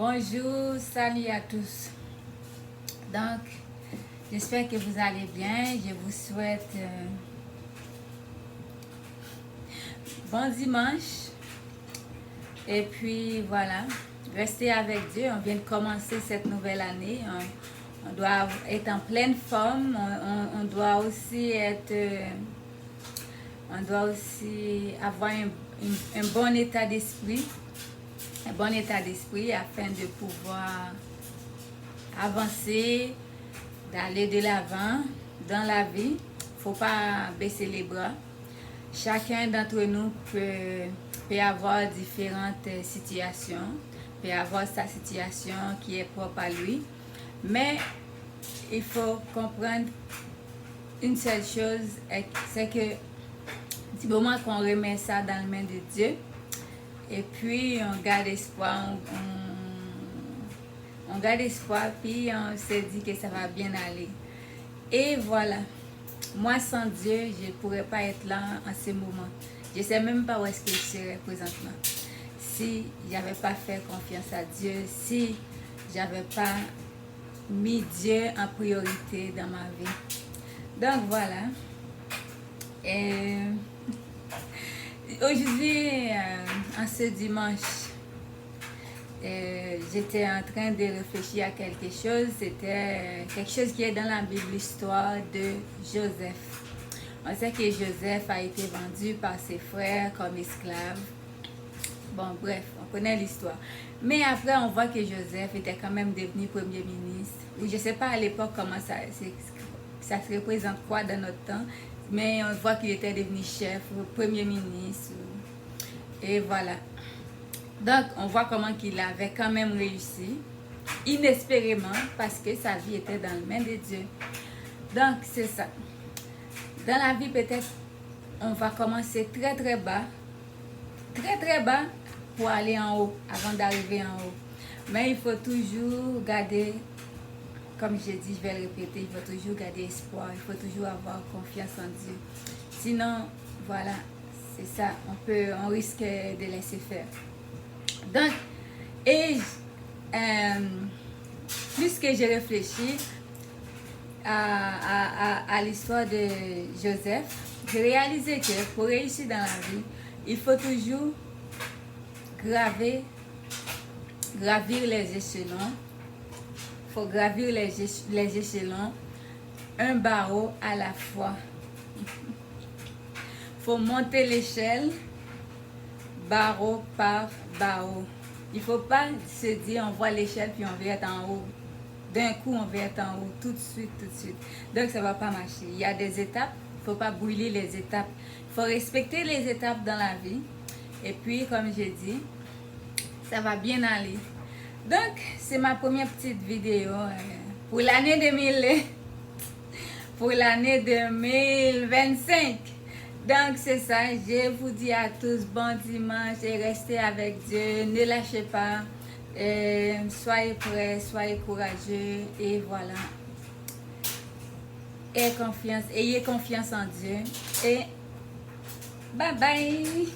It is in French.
Bonjour, salut à tous. Donc, j'espère que vous allez bien. Je vous souhaite bon dimanche. Et puis voilà, restez avec Dieu. On vient de commencer cette nouvelle année. On doit être en pleine forme. On doit aussi avoir un bon état d'esprit. Un bon état d'esprit afin de pouvoir avancer, d'aller de l'avant dans la vie. Faut pas baisser les bras. Chacun d'entre nous peut avoir différentes situations, peut avoir sa situation qui est propre à lui. Mais il faut comprendre une seule chose, c'est que du moment qu'on remet ça dans les mains de Dieu, et puis on garde espoir, on garde espoir, puis on se dit que ça va bien aller. Et voilà, moi sans Dieu, je ne pourrais pas être là en ce moment. Je ne sais même pas où est-ce que je serais présentement. Si je n'avais pas fait confiance à Dieu, si je n'avais pas mis Dieu en priorité dans ma vie. Donc voilà. Et aujourd'hui, en ce dimanche, j'étais en train de réfléchir à quelque chose. C'était quelque chose qui est dans la Bible, l'histoire de Joseph. On sait que Joseph a été vendu par ses frères comme esclave. Bon, bref, on connaît l'histoire. Mais après, on voit que Joseph était quand même devenu premier ministre. Ou je ne sais pas à l'époque comment ça se représente quoi dans notre temps. Mais on voit qu'il était devenu chef, premier ministre. Et voilà. Donc, on voit comment qu'il avait quand même réussi, inespérément, parce que sa vie était dans les mains de Dieu. Donc, c'est ça. Dans la vie, peut-être, on va commencer très, très bas, pour aller en haut, avant d'arriver en haut. Mais il faut toujours garder, comme je dis, je vais le répéter, il faut toujours garder espoir, il faut toujours avoir confiance en Dieu. Sinon, voilà, c'est ça, on risque de laisser faire. Donc, plus que j'ai réfléchi à l'histoire de Joseph, j'ai réalisé que pour réussir dans la vie, il faut toujours gravir les échelons. Il faut gravir les échelons, un barreau à la fois. Il faut monter l'échelle, barreau par barreau. Il ne faut pas se dire on voit l'échelle puis on veut être en haut. D'un coup, on veut être en haut tout de suite. Donc, ça ne va pas marcher. Il y a des étapes. Il ne faut pas brûler les étapes. Il faut respecter les étapes dans la vie. Et puis, comme j'ai dit, ça va bien aller. Donc, c'est ma première petite vidéo pour l'année 2025. Donc, c'est ça. Je vous dis à tous bon dimanche et restez avec Dieu. Ne lâchez pas. Soyez prêts, soyez courageux. Et voilà. Ayez confiance en Dieu. Et bye bye.